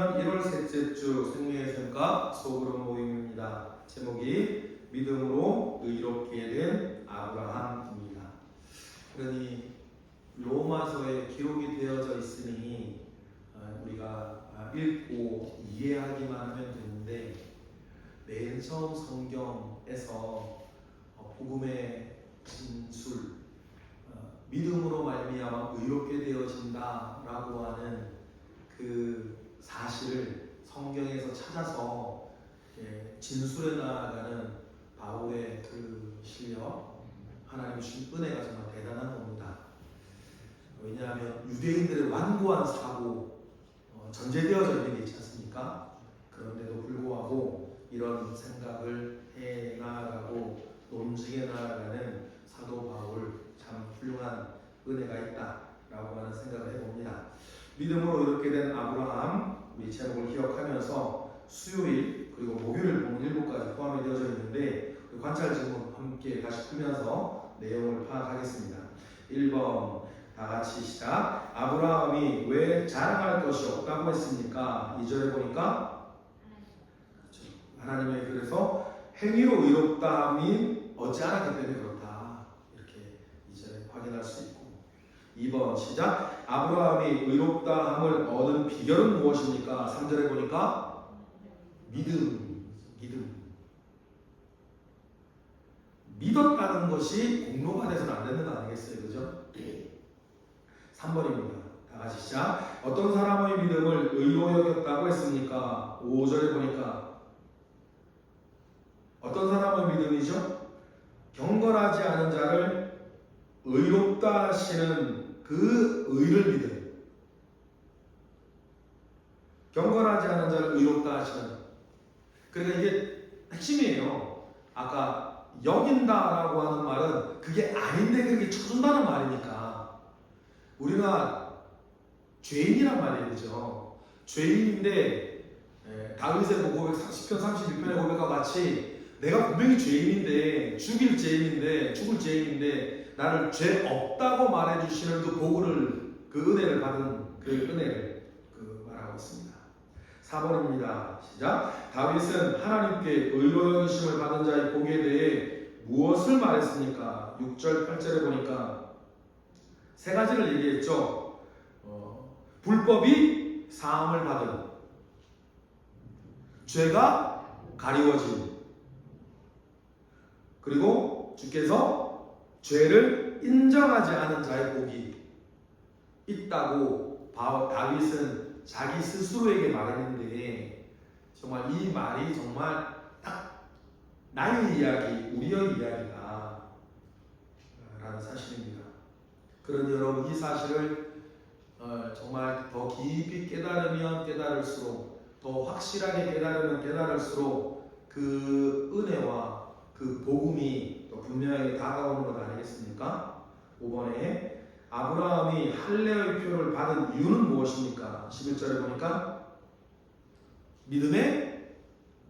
2022년 1월 셋째 주 생명의 샘과 소그룹 모임입니다. 제목이 믿음으로 의롭게 된 아브라함입니다. 그러니 로마서에 기록이 되어져 있으니 우리가 읽고 이해하기만 하면 되는데, 맨 처음 성경에서 복음의 진술, 믿음으로 말미암아 의롭게 되어진다라고 하는 그 사실을 성경에서 찾아서 진술해 나아가는 바울의 그 실력, 하나님 주신 은혜가 정말 대단한 겁니다. 왜냐하면 유대인들의 완고한 사고, 전제되어져 있는 게 있지 않습니까? 그런데도 불구하고 이런 생각을 해 나아가고 논증해 나아가는 사도 바울, 참 훌륭한 은혜가 있다라고 하는 생각을 해봅니다. 믿음으로 이렇게 된 아브라함, 우리 제목을 기억하면서 수요일 그리고 목요일 본문 일부까지 포함이 되어져 있는데, 관찰 질문 함께 다시 풀면서 내용을 파악하겠습니다. 1번 다 같이 시작. 아브라함이 왜 자랑할 것이 없다고 했습니까? 2절에 보니까 하나님의 그래서 행위로 의롭다함이 얻지 않았기 때문에 그렇다, 이렇게 2절에 확인할 수 있고, 2번 시작. 아브라함이 의롭다함을 얻은 비결은 무엇입니까? 3절에 보니까 믿음. 믿었다는 것이 공로가 돼서는 안 되는 거 아니겠어요? 그죠? 3번입니다. 다 같이 시작. 어떤 사람의 믿음을 의로 여겼다고 했습니까? 5절에 보니까 어떤 사람의 믿음이죠? 경건하지 않은 자를 의롭다 하시는 그 의를 믿음. 경건하지 않은 자를 의롭다 하시는. 그러니까 이게 핵심이에요. 아까 여긴다라고 하는 말은 그게 아닌데 그렇게 쳐준다는 말이니까. 우리가 죄인이란 말이죠. 죄인인데 다윗의 고백 10편 31편의 고백과 같이 내가 분명히 죄인인데, 죽을 죄인인데 나를 죄 없다고 말해주시는 그 복을, 그 은혜를 받은 그 은혜를 말하고 있습니다. 4번입니다. 시작. 다윗은 하나님께 의로 여기심을 받은 자의 복에 대해 무엇을 말했습니까? 6절 8절에 보니까 세 가지를 얘기했죠. 불법이 사함을 받은, 죄가 가리워진, 그리고 주께서 죄를 인정하지 않은 자의 복이 있다고 다윗은 자기 스스로에게 말했는데, 정말 이 말이 정말 딱 나의 이야기, 우리의 이야기다 라는 사실입니다. 그런데 여러분, 이 사실을 정말 더 깊이 깨달으면 깨달을수록, 더 확실하게 깨달으면 깨달을수록 그 은혜와 그 복음이 또 분명히 다가오는 것 아니겠습니까? 5번에 아브라함이 할례의 표를 받은 이유는 무엇입니까? 11절에 보니까 믿음의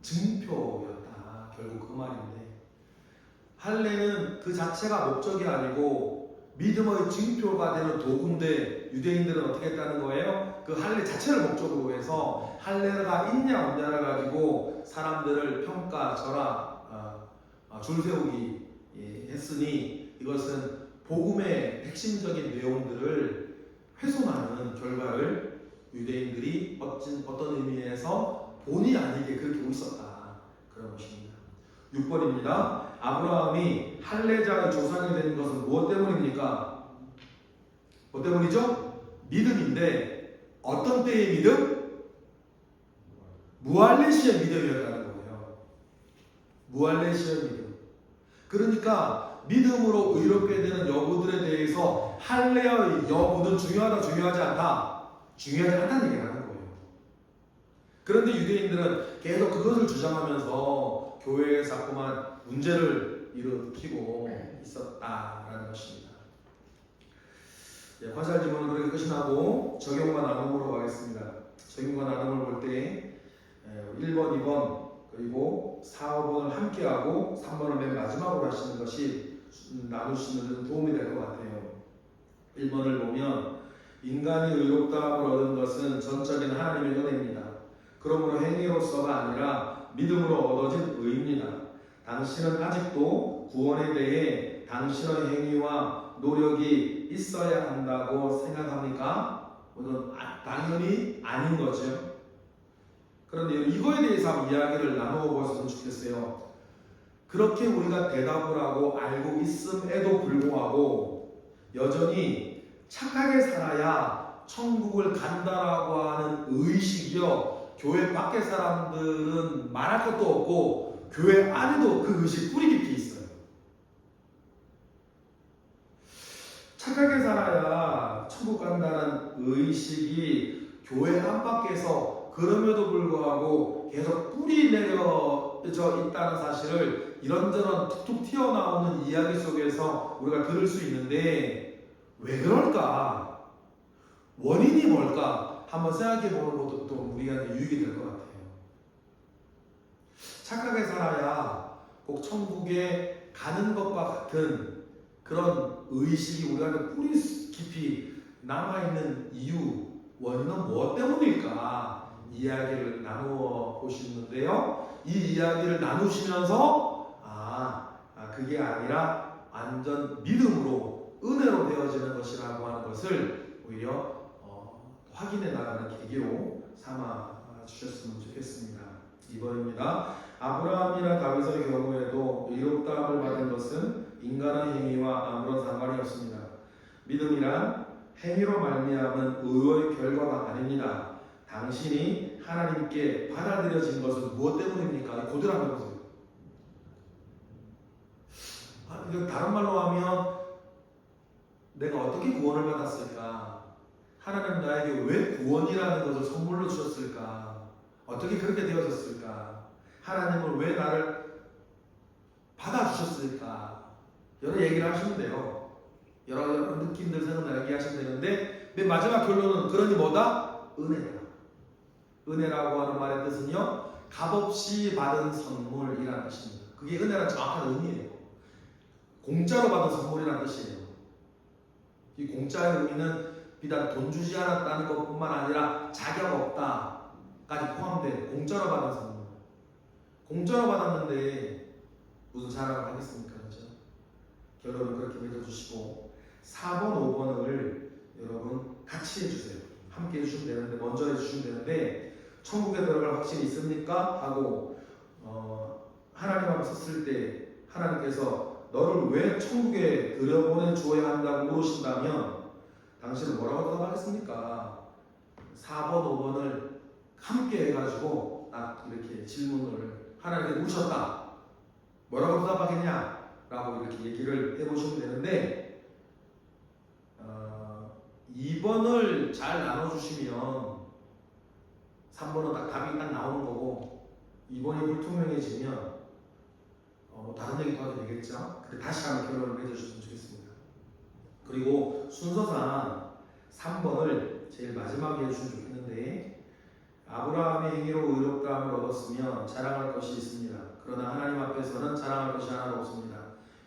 증표였다. 결국 그 말인데, 할례는 그 자체가 목적이 아니고 믿음의 증표가 되는 도구인데, 유대인들은 어떻게 했다는 거예요? 그 할례 자체를 목적으로 해서 할례가 있냐 없냐를 가지고 사람들을 평가절하, 줄 세우기 했으니, 이것은 복음의 핵심적인 내용들을 훼손하는 결과를 유대인들이 어떤 의미에서 본의 아니게 그렇게 하고 있었다, 그런 것입니다. 6번입니다. 아브라함이 할례자의 조상이 된 것은 무엇 때문입니까? 뭐 때문이죠? 믿음인데, 어떤 때의 믿음? 무할례 시의 믿음이었다는 거예요. 무할례 시의 믿음. 그러니까 믿음으로 의롭게 되는 여부들에 대해서 할례의 여부는 중요하다, 중요하지 않다, 중요하지 않다는 얘기를 하는 거예요. 그런데 유대인들은 계속 그것을 주장하면서 교회에 자꾸만 문제를 일으키고 있었다라는 것입니다. 관찰 질문은 그렇게 끝이 나고 적용과 나눔으로 가겠습니다. 적용과 나눔을 볼 때 1번, 2번 그리고 4, 5번을 함께하고 3번을 맨 마지막으로 하시는 것이 나누시는 데 도움이 될 것 같아요. 1번을 보면 인간이 의롭다함을 얻은 것은 전적인 하나님의 은혜입니다. 그러므로 행위로서가 아니라 믿음으로 얻어진 의입니다. 당신은 아직도 구원에 대해 당신의 행위와 노력이 있어야 한다고 생각합니까? 당연히 아닌 거죠. 그런데 이거에 대해서 한번 이야기를 나누어 보았으면 좋겠어요. 그렇게 우리가 대답을 하고 알고 있음에도 불구하고 여전히 착하게 살아야 천국을 간다라고 하는 의식이요, 교회 밖의 사람들은 말할 것도 없고 교회 안에도 그 의식 뿌리 깊이 있어요. 착하게 살아야 천국 간다는 의식이 교회 안팎에서 그럼에도 불구하고 계속 뿌리 내려져 있다는 사실을 이런저런 툭툭 튀어나오는 이야기 속에서 우리가 들을 수 있는데, 왜 그럴까? 원인이 뭘까? 한번 생각해 보는 것도 또 우리한테 유익이 될 것 같아요. 착하게 살아야 꼭 천국에 가는 것과 같은 그런 의식이 우리한테 뿌리 깊이 남아있는 이유, 원인은 무엇 때문일까? 이야기를 나누어 보시는데요. 이 이야기를 나누시면서 그게 아니라 완전 믿음으로, 은혜로 되어지는 것이라고 하는 것을 오히려 확인해 나가는 계기로 삼아 주셨으면 좋겠습니다. 2번입니다. 아브라함이나 다윗의 경우에도 의롭다함을 받은 것은 인간의 행위와 아무런 상관이 없습니다. 믿음이란 행위로 말미암은 의의 결과가 아닙니다. 당신이 하나님께 받아들여진 것은 무엇 때문입니까? 고들 한번 해보세요. 다른 말로 하면 내가 어떻게 구원을 받았을까? 하나님 나에게 왜 구원이라는 것을 선물로 주셨을까? 어떻게 그렇게 되어졌을까? 하나님은 왜 나를 받아주셨을까? 여러 얘기를 하시면 돼요. 여러 느낌들 생각나 얘기하시면 되는데, 맨 마지막 결론은 그러니 뭐다? 은혜다. 은혜라고 하는 말의 뜻은요, 값없이 받은 선물이라는 뜻입니다. 그게 은혜란 정확한 의미예요. 공짜로 받은 선물이라는 뜻이에요. 이 공짜의 의미는 비단 돈 주지 않았다는 것뿐만 아니라 자격 없다까지 포함된 공짜로 받은 선물. 공짜로 받았는데 무슨 자랑을 하겠습니까? 그렇죠? 결론은 그렇게 맺어주시고 4번, 5번을 여러분 같이 해주세요. 함께 해주시면 되는데, 먼저 해주시면 되는데, 천국에 들어갈 확신이 있습니까? 하고 하나님 앞에 섰을 때 하나님께서 너를 왜 천국에 들여보내 주어야 한다고 물으신다면 당신은 뭐라고 대답하겠습니까? 4번, 5번을 함께 해가지고 딱 이렇게 질문을 하나님께 물으셨다. 뭐라고 대답하겠냐? 라고 이렇게 얘기를 해보시면 되는데, 2번을 잘 나눠주시면 3번은 딱 답이 딱 나오는 거고, 2번이 불투명해지면 다른 얘기 도 하도 되겠죠? 근데 다시 한번 결론을 내주셨으면 좋겠습니다. 그리고 순서상 3번을 제일 마지막에 해주시면 좋겠는데, 아브라함의 행위로 의롭다함을 얻었으면 자랑할 것이 있습니다. 그러나 하나님 앞에서는 자랑할 것이 하나도 없습니다.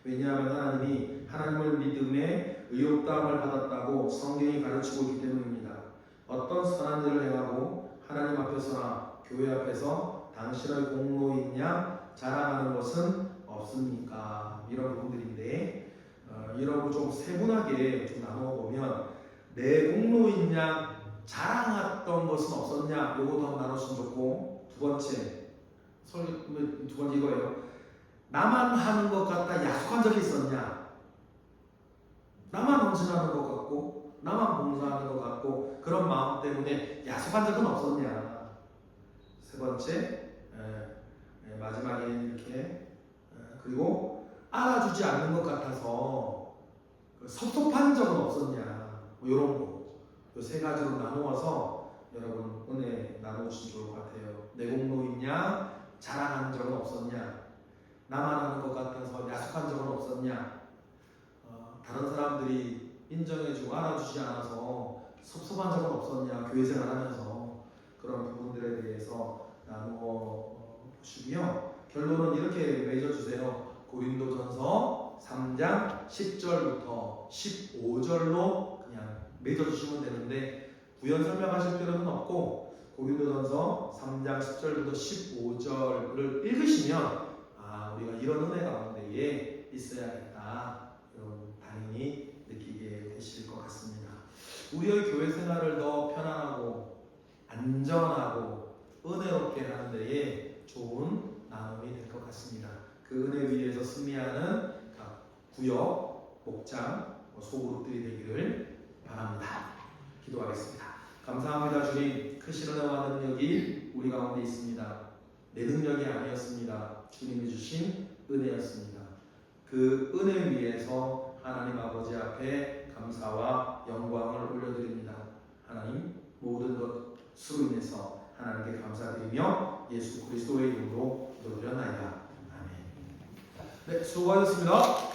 왜냐하면 하나님이 하나님을 믿음에 의롭다함을 받았다고 성경이 가르치고 있기 때문입니다. 어떤 선한 일을 행하고 하나님 앞에서나 교회 앞에서 당신의 공로인 양 자랑하는 것은 없습니까? 이런 부분들인데, 이런 걸 좀 세분하게 좀 나누어 보면, 내 공로인 양 자랑했던 것은 없었냐? 요것도 한번 나눴으면 좋고, 두 번째 이거예요. 나만 하는 것 같다 약속한 적이 있었냐? 나만 헌신하는 것 같고, 나만 봉사하는 것 같고, 그런 마음 때문에 약속한 적은 없었냐? 세 번째, 마지막에 이렇게, 그리고 알아주지 않는 것 같아서 섭섭한 적은 없었냐? 뭐 이런 거. 이 세 가지로 나누어서 여러분 은혜 나누시면 좋을 것 같아요. 내 공로이냐? 자랑한 적은 없었냐? 나만 하는 것 같아서 약속한 적은 없었냐? 다른 사람들이 인정해주고 알아주지 않아서 섭섭한 적은 없었냐? 교회 생활하면서 그런 부분들에 대해서 나누어 보시고요. 결론은 이렇게 맺어주세요. 고린도전서 3장 10절부터 15절로 그냥 맺어주시면 되는데 부연 설명하실 필요는 없고 고린도전서 3장 10절부터 15절을 읽으시면 우리가 이런 은혜 가운데에 있어야겠다, 여러분 당연히 느끼게 되실 것 같습니다. 우리의 교회 생활을 더 편안하고 안전하고 은혜롭게 하는 데에 좋은 나눔이 될 것 같습니다. 그 은혜 위에서 승리하는 각 구역, 목장, 소그룹들이 되기를 바랍니다. 기도하겠습니다. 감사합니다. 주님, 크신 은혜와 능력이 우리 가운데 있습니다. 내 능력이 아니었습니다. 주님이 주신 은혜였습니다. 그 은혜 위에서 하나님 아버지 앞에 감사와 영광을 올려드립니다. 하나님, 모든 것으로 인해서 하나님께 감사드리며 예수 그리스도의 이름으로 기도드렸나이다. 아멘. 네, 수고하셨습니다.